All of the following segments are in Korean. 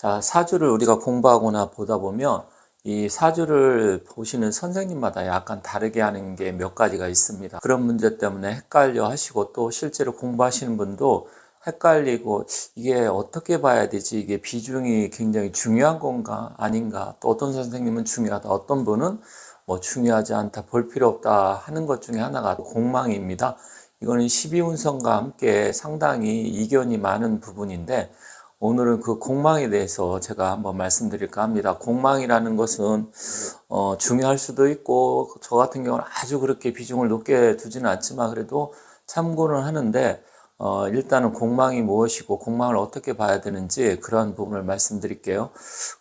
자, 사주를 우리가 공부하거나 보다 보면 이 사주를 보시는 선생님마다 약간 다르게 하는 게 몇 가지가 있습니다. 그런 문제 때문에 헷갈려 하시고 또 실제로 공부하시는 분도 헷갈리고 이게 어떻게 봐야 되지? 이게 비중이 굉장히 중요한 건가 아닌가? 또 어떤 선생님은 중요하다. 어떤 분은 뭐 중요하지 않다. 볼 필요 없다 하는 것 중에 하나가 공망입니다. 이거는 12운성과 함께 상당히 이견이 많은 부분인데 오늘은 그 공망에 대해서 제가 한번 말씀드릴까 합니다. 공망이라는 것은 중요할 수도 있고 저 같은 경우는 아주 그렇게 비중을 높게 두지는 않지만 그래도 참고는 하는데 일단은 공망이 무엇이고 공망을 어떻게 봐야 되는지 그런 부분을 말씀드릴게요.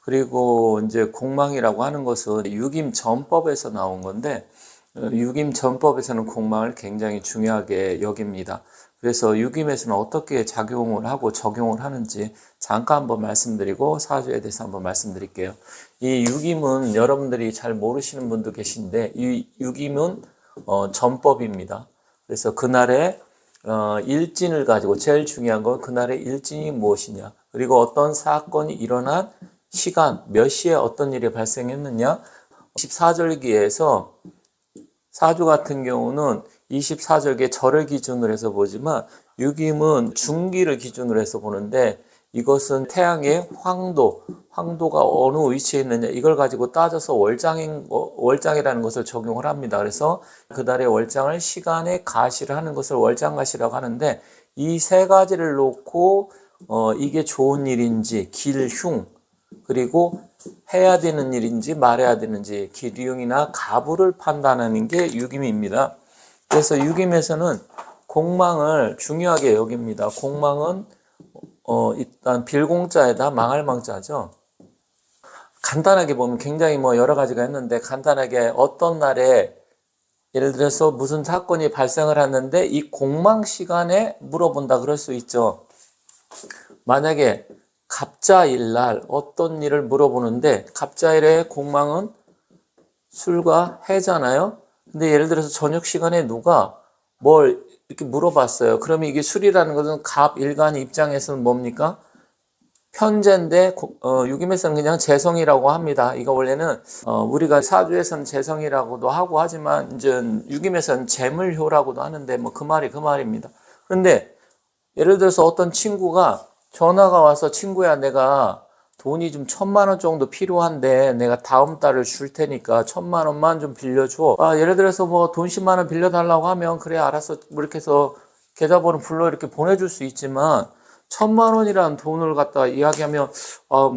그리고 이제 공망이라고 하는 것은 유김전법에서 나온 건데 유김전법에서는 공망을 굉장히 중요하게 여깁니다. 그래서 유김에서는 어떻게 작용을 하고 적용을 하는지 잠깐 한번 말씀드리고 사주에 대해서 한번 말씀드릴게요. 이 유김은 여러분들이 잘 모르시는 분도 계신데 이 유김은 전법입니다. 그래서 그날의 일진을 가지고 제일 중요한 건 그날의 일진이 무엇이냐, 그리고 어떤 사건이 일어난 시간, 몇 시에 어떤 일이 발생했느냐. 24절기에서 사주 같은 경우는 24절기의 절을 기준으로 해서 보지만 유김은 중기를 기준으로 해서 보는데 이것은 태양의 황도가 어느 위치에 있느냐 이걸 가지고 따져서 월장이라는 것을 적용을 합니다. 그래서 그달의 월장을 시간에 가시를 하는 것을 월장가시라고 하는데 이 세 가지를 놓고 이게 좋은 일인지 길흉, 그리고 해야 되는 일인지 말해야 되는지 기륭이나 가부를 판단하는 게 유김입니다. 그래서 유김에서는 공망을 중요하게 여깁니다. 공망은 일단 빌공자에다 망할 망자죠. 간단하게 보면 굉장히 여러 가지가 있는데 간단하게 어떤 날에 예를 들어서 무슨 사건이 발생을 하는데 이 공망 시간에 물어본다 그럴 수 있죠. 만약에 갑자일날 어떤 일을 물어보는데 갑자일의 공망은 술과 해잖아요. 근데 예를 들어서 저녁 시간에 누가 뭘 이렇게 물어봤어요. 그러면 이게 술이라는 것은 갑일간 입장에서는 뭡니까? 편재인데 유김에서는 그냥 재성이라고 합니다. 이거 원래는 우리가 사주에서는 재성이라고도 하고 하지만 이제 유김에서는 재물효라고도 하는데 그 말이 그 말입니다. 그런데 예를 들어서 어떤 친구가 전화가 와서 친구야 내가 돈이 좀 1,000,000원 정도 필요한데 내가 다음 달을 줄 테니까 1,000,000원만 좀 빌려줘. 예를 들어서 돈 100,000원 빌려달라고 하면 그래 알았어 이렇게 해서 계좌번호 불러 이렇게 보내줄 수 있지만 1,000,000원이라는 돈을 갖다가 이야기하면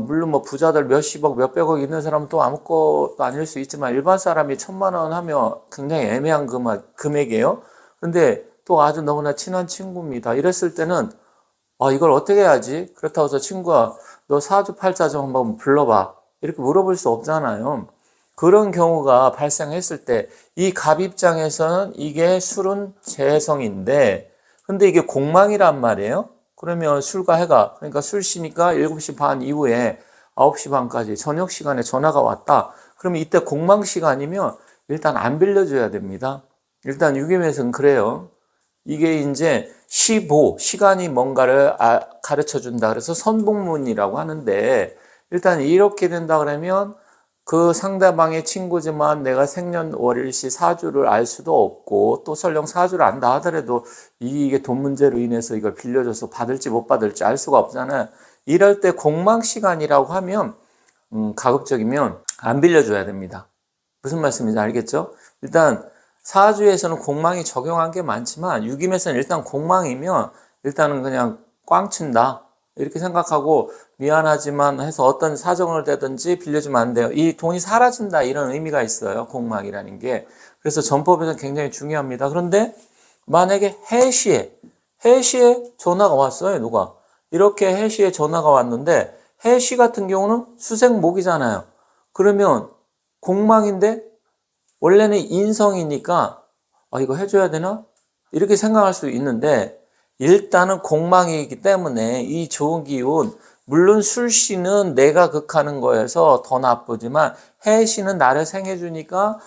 물론 부자들 몇십억 몇백억 있는 사람은 또 아무것도 아닐 수 있지만 일반 사람이 1,000,000원 하면 굉장히 애매한 금액이에요. 근데 또 아주 너무나 친한 친구입니다. 이랬을 때는 이걸 어떻게 해야지? 그렇다고 해서 친구가 너 사주 팔자 좀 한번 불러봐 이렇게 물어볼 수 없잖아요. 그런 경우가 발생했을 때 이 갑 입장에서는 이게 술은 재성인데 근데 이게 공망이란 말이에요. 그러면 술과 해가, 그러니까 술시니까 7시 반 이후에 9시 반까지 저녁 시간에 전화가 왔다. 그러면 이때 공망 시간이면 일단 안 빌려줘야 됩니다. 일단 유김에서는 그래요. 이게 이제 시간이 뭔가를 가르쳐 준다. 그래서 선복문이라고 하는데 일단 이렇게 된다 그러면 그 상대방의 친구지만 내가 생년월일시 사주를 알 수도 없고 또 설령 사주를 안다 하더라도 이게 돈 문제로 인해서 이걸 빌려줘서 받을지 못 받을지 알 수가 없잖아요. 이럴 때 공망 시간이라고 하면 가급적이면 안 빌려줘야 됩니다. 무슨 말씀인지 알겠죠? 일단 사주에서는 공망이 적용한 게 많지만 유김에서는 일단 공망이면 일단은 그냥 꽝 친다 이렇게 생각하고 미안하지만 해서 어떤 사정을 대든지 빌려주면 안 돼요. 이 돈이 사라진다 이런 의미가 있어요. 공망이라는 게. 그래서 전법에서는 굉장히 중요합니다. 그런데 만약에 해시에 전화가 왔어요. 누가 이렇게 해시에 전화가 왔는데 해시 같은 경우는 수생목이잖아요. 그러면 공망인데 원래는 인성이니까 이거 해줘야 되나? 이렇게 생각할 수 있는데 일단은 공망이기 때문에 이 좋은 기운, 물론 술시는 내가 극하는 거여서 더 나쁘지만 해시는 나를 생해주니까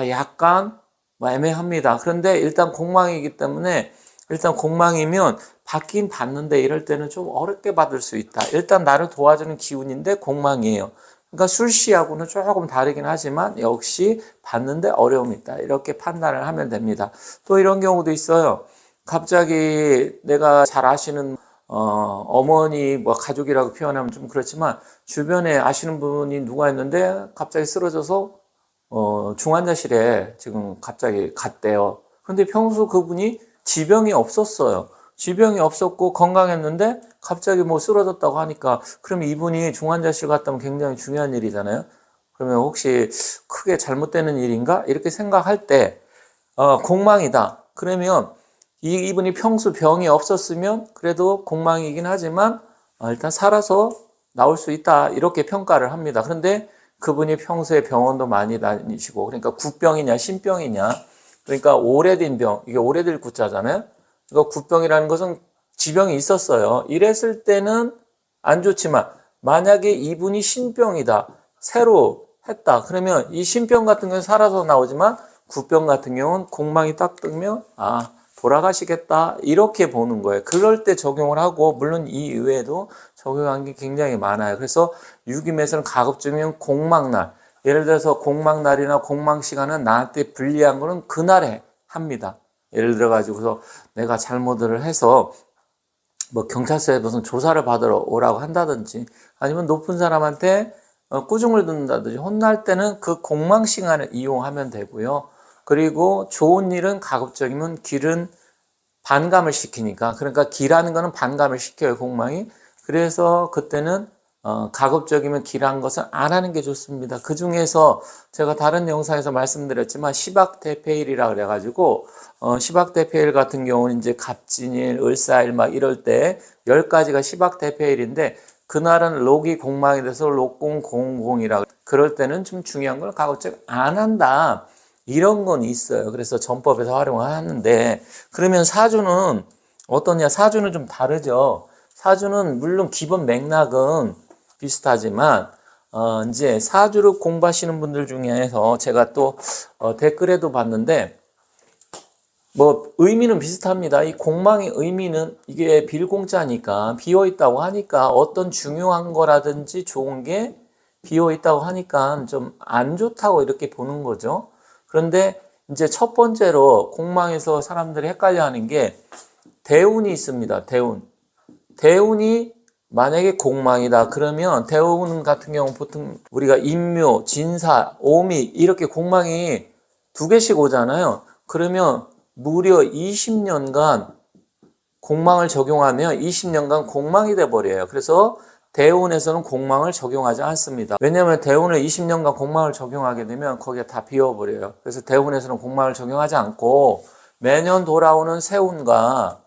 약간 애매합니다. 그런데 일단 공망이기 때문에 일단 공망이면 받긴 받는데 이럴 때는 좀 어렵게 받을 수 있다. 일단 나를 도와주는 기운인데 공망이에요. 그러니까 술시하고는 조금 다르긴 하지만 역시 받는데 어려움이 있다. 이렇게 판단을 하면 됩니다. 또 이런 경우도 있어요. 갑자기 내가 잘 아시는 어머니 뭐 가족이라고 표현하면 좀 그렇지만 주변에 아시는 분이 누가 있는데 갑자기 쓰러져서 중환자실에 지금 갑자기 갔대요. 그런데 평소 그분이 지병이 없었어요. 지병이 없었고 건강했는데 갑자기 뭐 쓰러졌다고 하니까 그러면 이분이 중환자실 갔다면 굉장히 중요한 일이잖아요. 그러면 혹시 크게 잘못되는 일인가? 이렇게 생각할 때 공망이다. 그러면 이분이 평소 병이 없었으면 그래도 공망이긴 하지만 일단 살아서 나올 수 있다. 이렇게 평가를 합니다. 그런데 그분이 평소에 병원도 많이 다니시고 그러니까 국병이냐 신병이냐 그러니까 오래된 병, 이게 오래될 구자잖아요. 그러니까 국병이라는 것은 지병이 있었어요. 이랬을 때는 안 좋지만 만약에 이분이 신병이다. 새로 했다. 그러면 이 신병 같은 경우는 살아서 나오지만 국병 같은 경우는 공망이 딱 뜨면 돌아가시겠다. 이렇게 보는 거예요. 그럴 때 적용을 하고 물론 이 이외에도 적용한 게 굉장히 많아요. 그래서 유기에서는 가급적이면 공망날. 예를 들어서 공망날이나 공망시간은 나한테 불리한 거는 그날에 합니다. 예를 들어가지고서 내가 잘못을 해서 뭐 경찰서에 무슨 조사를 받으러 오라고 한다든지 아니면 높은 사람한테 꾸중을 듣는다든지 혼날 때는 그 공망 시간을 이용하면 되고요. 그리고 좋은 일은 가급적이면 길은 반감을 시키니까 그러니까 기라는 거는 반감을 시켜요 공망이. 그래서 그때는 가급적이면 길한 것은 안 하는 게 좋습니다. 그 중에서 제가 다른 영상에서 말씀드렸지만 시박대패일이라 그래가지고 시박대패일 같은 경우는 이제 갑진일, 을사일 막 이럴 때 10가지가 시박대패일인데 그날은 록이 공망이 돼서 록공공공이라 그럴 때는 좀 중요한 걸 가급적 안 한다. 이런 건 있어요. 그래서 전법에서 활용을 하는데 그러면 사주는 어떠냐? 사주는 좀 다르죠. 사주는 물론 기본 맥락은 비슷하지만 이제 사주를 공부하시는 분들 중에서 제가 또 댓글에도 봤는데 뭐 의미는 비슷합니다. 이 공망의 의미는 이게 빌공자니까 비어 있다고 하니까 어떤 중요한 거라든지 좋은 게 비어 있다고 하니까 좀 안 좋다고 이렇게 보는 거죠. 그런데 이제 첫 번째로 공망에서 사람들이 헷갈려 하는 게 대운이 있습니다. 대운이 만약에 공망이다. 그러면 대운 같은 경우 보통 우리가 인묘, 진사, 오미 이렇게 공망이 2개씩 오잖아요. 그러면 무려 20년간 공망을 적용하면 20년간 공망이 돼버려요. 그래서 대운에서는 공망을 적용하지 않습니다. 왜냐하면 대운을 20년간 공망을 적용하게 되면 거기에 다 비워버려요. 그래서 대운에서는 공망을 적용하지 않고 매년 돌아오는 세운과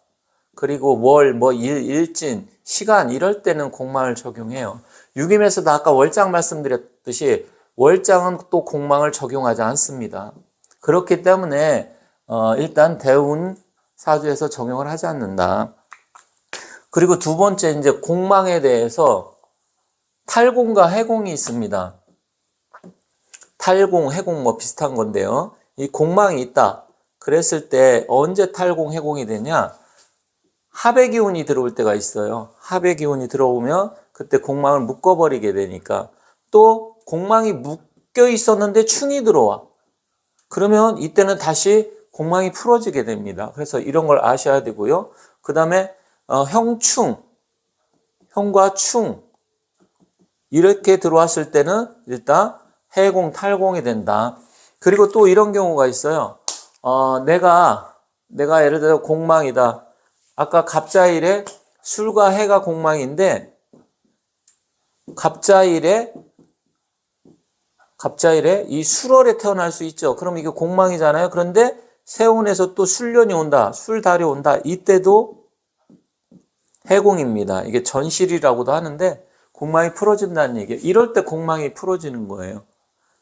그리고 월, 일진, 시간 이럴 때는 공망을 적용해요. 유김에서도 아까 월장 말씀드렸듯이 월장은 또 공망을 적용하지 않습니다. 그렇기 때문에 일단 대운 사주에서 적용을 하지 않는다. 그리고 두 번째 이제 공망에 대해서 탈공과 해공이 있습니다. 탈공, 해공 뭐 비슷한 건데요. 이 공망이 있다. 그랬을 때 언제 탈공, 해공이 되냐? 합의 기운이 들어올 때가 있어요. 합의 기운이 들어오면 그때 공망을 묶어버리게 되니까 또 공망이 묶여 있었는데 충이 들어와. 그러면 이때는 다시 공망이 풀어지게 됩니다. 그래서 이런 걸 아셔야 되고요. 그 다음에 형충, 형과 충 이렇게 들어왔을 때는 일단 해공, 탈공이 된다. 그리고 또 이런 경우가 있어요. 내가 예를 들어 공망이다. 아까 갑자일에 술과 해가 공망인데 갑자일에 이 술월에 태어날 수 있죠. 그럼 이게 공망이잖아요. 그런데 세운에서 또 술년이 온다. 술달이 온다. 이때도 해공입니다. 이게 전실이라고도 하는데 공망이 풀어진다는 얘기예요. 이럴 때 공망이 풀어지는 거예요.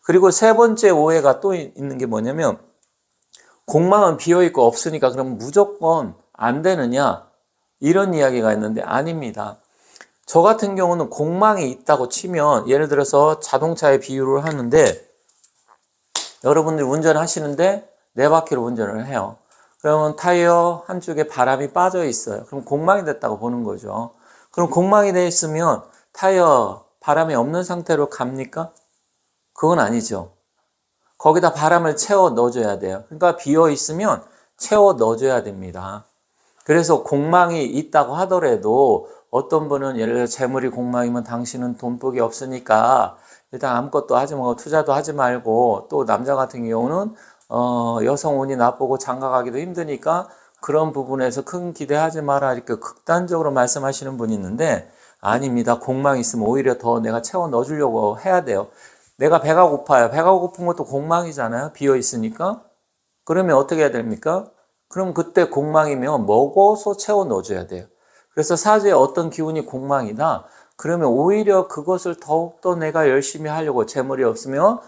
그리고 세 번째 오해가 또 있는 게 뭐냐면 공망은 비어있고 없으니까 그럼 무조건 안 되느냐 이런 이야기가 있는데 아닙니다. 저 같은 경우는 공망이 있다고 치면 예를 들어서 자동차에 비유를 하는데 여러분들이 운전하시는데 4바퀴로 운전을 해요. 그러면 타이어 한쪽에 바람이 빠져 있어요. 그럼 공망이 됐다고 보는 거죠. 그럼 공망이 돼 있으면 타이어 바람이 없는 상태로 갑니까? 그건 아니죠. 거기다 바람을 채워 넣어줘야 돼요. 그러니까 비어 있으면 채워 넣어줘야 됩니다. 그래서 공망이 있다고 하더라도 어떤 분은 예를 들어 재물이 공망이면 당신은 돈복이 없으니까 일단 아무것도 하지 말고 투자도 하지 말고, 또 남자 같은 경우는 여성 운이 나쁘고 장가가기도 힘드니까 그런 부분에서 큰 기대하지 마라, 이렇게 극단적으로 말씀하시는 분이 있는데, 아닙니다. 공망이 있으면 오히려 더 내가 채워 넣어주려고 해야 돼요. 내가 배가 고파요. 배가 고픈 것도 공망이잖아요. 비어 있으니까. 그러면 어떻게 해야 됩니까? 그럼 그때 공망이면 먹어서 채워 넣어줘야 돼요. 그래서 사주에 어떤 기운이 공망이다. 그러면 오히려 그것을 더욱더 내가 열심히 하려고, 재물이 없으면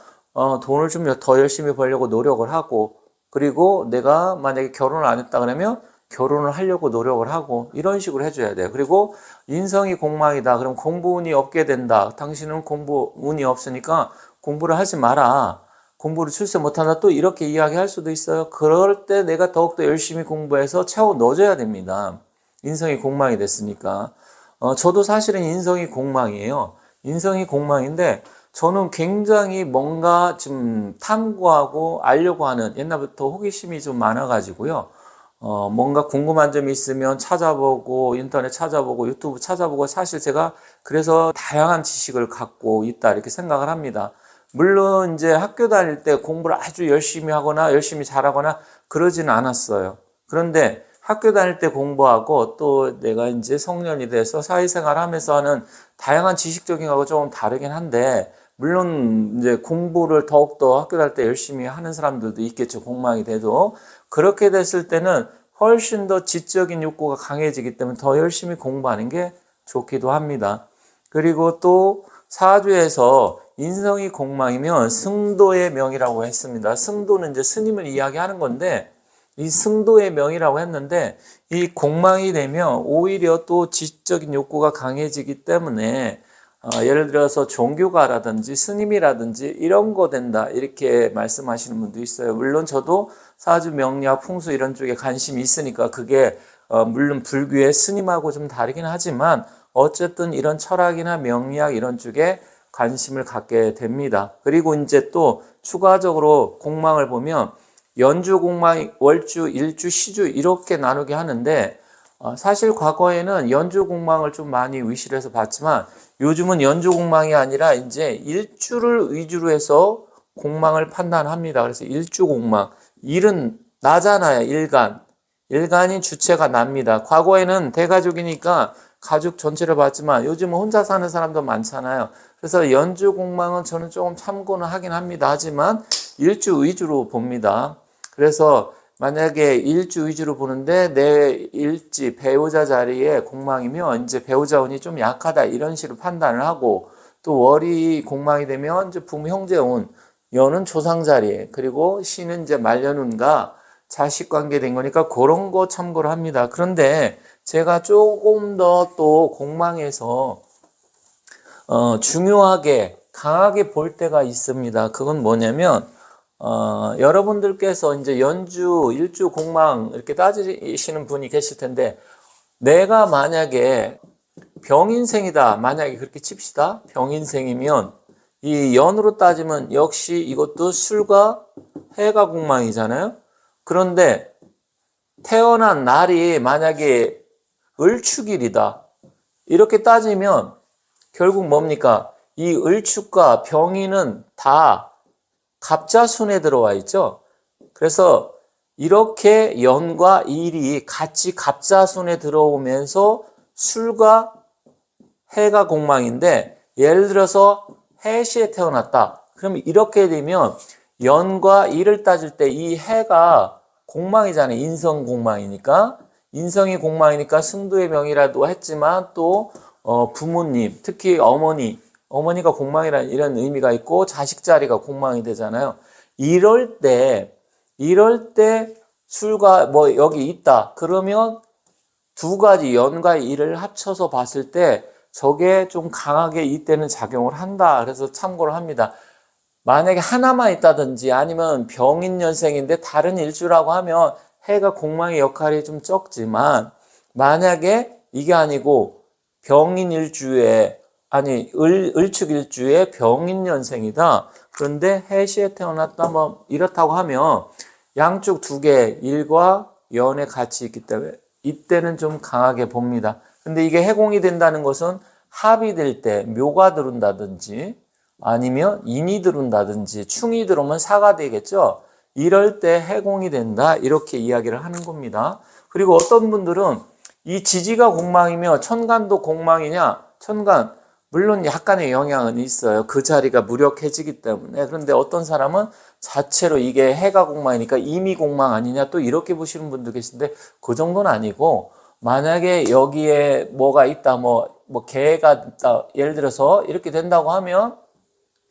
돈을 좀 더 열심히 벌려고 노력을 하고, 그리고 내가 만약에 결혼을 안 했다 그러면 결혼을 하려고 노력을 하고, 이런 식으로 해줘야 돼요. 그리고 인성이 공망이다. 그럼 공부 운이 없게 된다. 당신은 공부 운이 없으니까 공부를 하지 마라. 공부를 출세 못한다. 또 이렇게 이야기할 수도 있어요. 그럴 때 내가 더욱더 열심히 공부해서 채워 넣어줘야 됩니다. 인성이 공망이 됐으니까. 저도 사실은 인성이 공망이에요. 인성이 공망인데 저는 굉장히 뭔가 좀 탐구하고 알려고 하는, 옛날부터 호기심이 좀 많아가지고요. 뭔가 궁금한 점이 있으면 찾아보고, 인터넷 찾아보고, 유튜브 찾아보고, 사실 제가 그래서 다양한 지식을 갖고 있다, 이렇게 생각을 합니다. 물론 이제 학교 다닐 때 공부를 아주 열심히 하거나 열심히 잘하거나 그러지는 않았어요. 그런데 학교 다닐 때 공부하고 또 내가 이제 성년이 돼서 사회생활 하면서 하는 다양한 지식적인 거하고 조금 다르긴 한데, 물론 이제 공부를 더욱더 학교 다닐 때 열심히 하는 사람들도 있겠죠. 공망이 돼도. 그렇게 됐을 때는 훨씬 더 지적인 욕구가 강해지기 때문에 더 열심히 공부하는 게 좋기도 합니다. 그리고 또 사주에서 인성이 공망이면 승도의 명이라고 했습니다. 승도는 이제 스님을 이야기하는 건데, 이 승도의 명이라고 했는데, 이 공망이 되면 오히려 또 지적인 욕구가 강해지기 때문에 예를 들어서 종교가라든지 스님이라든지 이런 거 된다, 이렇게 말씀하시는 분도 있어요. 물론 저도 사주 명리학 풍수 이런 쪽에 관심이 있으니까 그게 물론 불교의 스님하고 좀 다르긴 하지만 어쨌든 이런 철학이나 명리학 이런 쪽에 관심을 갖게 됩니다. 그리고 이제 또 추가적으로 공망을 보면 연주 공망, 월주, 일주, 시주 이렇게 나누게 하는데, 사실 과거에는 연주 공망을 좀 많이 위시를 해서 봤지만 요즘은 연주 공망이 아니라 이제 일주를 위주로 해서 공망을 판단합니다. 그래서 일주 공망, 일은 나잖아요. 일간이 주체가 납니다. 과거에는 대가족이니까 가족 전체를 봤지만 요즘은 혼자 사는 사람도 많잖아요. 그래서 연주 공망은 저는 조금 참고는 하긴 합니다. 하지만 일주 위주로 봅니다. 그래서 만약에 일주 위주로 보는데 내 일지 배우자 자리에 공망이면 이제 배우자 운이 좀 약하다, 이런 식으로 판단을 하고, 또 월이 공망이 되면 이제 부모 형제 운, 연은 조상 자리에, 그리고 시는 이제 말년운과 자식 관계 된 거니까 그런 거 참고를 합니다. 그런데 제가 조금 더 또 공망에서 중요하게 강하게 볼 때가 있습니다. 그건 뭐냐면 여러분들께서 이제 연주, 일주 공망 이렇게 따지시는 분이 계실 텐데, 내가 만약에 병인생이다, 만약에 그렇게 칩시다. 병인생이면 이 연으로 따지면 역시 이것도 술과 해가 공망이잖아요. 그런데 태어난 날이 만약에 을축일이다, 이렇게 따지면 결국 뭡니까? 이 을축과 병인은 다 갑자순에 들어와 있죠. 그래서 이렇게 연과 일이 같이 갑자순에 들어오면서 술과 해가 공망인데, 예를 들어서 해시에 태어났다. 그럼 이렇게 되면 연과 일을 따질 때 이 해가 공망이잖아요. 인성 공망이니까. 인성이 공망이니까 승도의 명이라도 했지만 또 부모님, 특히 어머니가 공망이라는 이런 의미가 있고 자식 자리가 공망이 되잖아요. 이럴 때 술과 뭐 여기 있다. 그러면 두 가지 연과 일을 합쳐서 봤을 때 저게 좀 강하게 이때는 작용을 한다. 그래서 참고를 합니다. 만약에 하나만 있다든지 아니면 병인년생인데 다른 일주라고 하면 해가 공망의 역할이 좀 적지만 만약에 이게 아니고 병인일주에 아니 을축일주에 병인년생이다. 그런데 해시에 태어났다 뭐 이렇다고 하면 양쪽 두 개 일과 연에 같이 있기 때문에 이때는 좀 강하게 봅니다. 근데 이게 해공이 된다는 것은 합이 될 때 묘가 들어온다든지 아니면 인이 들어온다든지 충이 들어오면 사가 되겠죠. 이럴 때 해공이 된다 이렇게 이야기를 하는 겁니다. 그리고 어떤 분들은 이 지지가 공망이며 천간도 공망이냐, 천간 물론 약간의 영향은 있어요. 그 자리가 무력해지기 때문에. 그런데 어떤 사람은 자체로 이게 해가 공망이니까 이미 공망 아니냐 또 이렇게 보시는 분도 계신데 그 정도는 아니고 만약에 여기에 뭐가 있다 뭐 개가 있다 예를 들어서 이렇게 된다고 하면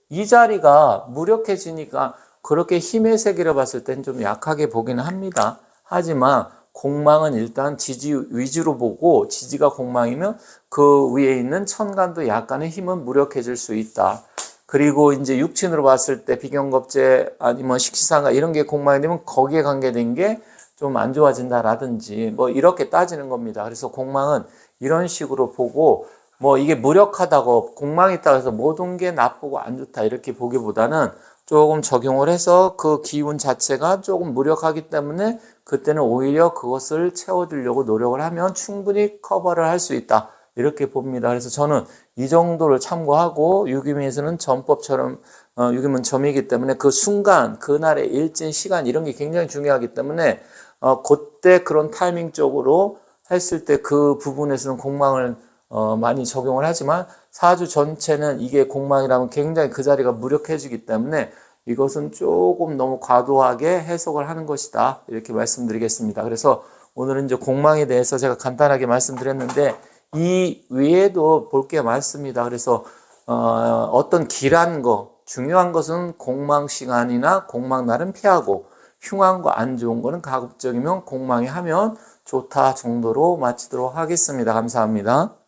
이 자리가 무력해지니까 그렇게 힘의 세계를 봤을 땐 좀 약하게 보기는 합니다. 하지만 공망은 일단 지지 위주로 보고 지지가 공망이면 그 위에 있는 천간도 약간의 힘은 무력해질 수 있다. 그리고 이제 육친으로 봤을 때 비경겁제 아니면 식시상가 이런 게 공망이 되면 거기에 관계된 게 좀 안 좋아진다라든지 뭐 이렇게 따지는 겁니다. 그래서 공망은 이런 식으로 보고 뭐 이게 무력하다고 공망이 있다고 해서 모든 게 나쁘고 안 좋다 이렇게 보기보다는 조금 적용을 해서 그 기운 자체가 조금 무력하기 때문에 그때는 오히려 그것을 채워주려고 노력을 하면 충분히 커버를 할 수 있다 이렇게 봅니다. 그래서 저는 이 정도를 참고하고 유기문에서는 전법처럼 유기문 점이기 때문에 그 순간 그날의 일진 시간 이런 게 굉장히 중요하기 때문에 그때 그런 타이밍 쪽으로 했을 때 그 부분에서는 공망을 많이 적용을 하지만 사주 전체는 이게 공망이라면 굉장히 그 자리가 무력해지기 때문에 이것은 조금 너무 과도하게 해석을 하는 것이다 이렇게 말씀드리겠습니다. 그래서 오늘은 이제 공망에 대해서 제가 간단하게 말씀드렸는데 이 외에도 볼 게 많습니다. 그래서 어떤 길한 거 중요한 것은 공망 시간이나 공망 날은 피하고 흉한 거 안 좋은 거는 가급적이면 공망에 하면 좋다 정도로 마치도록 하겠습니다. 감사합니다.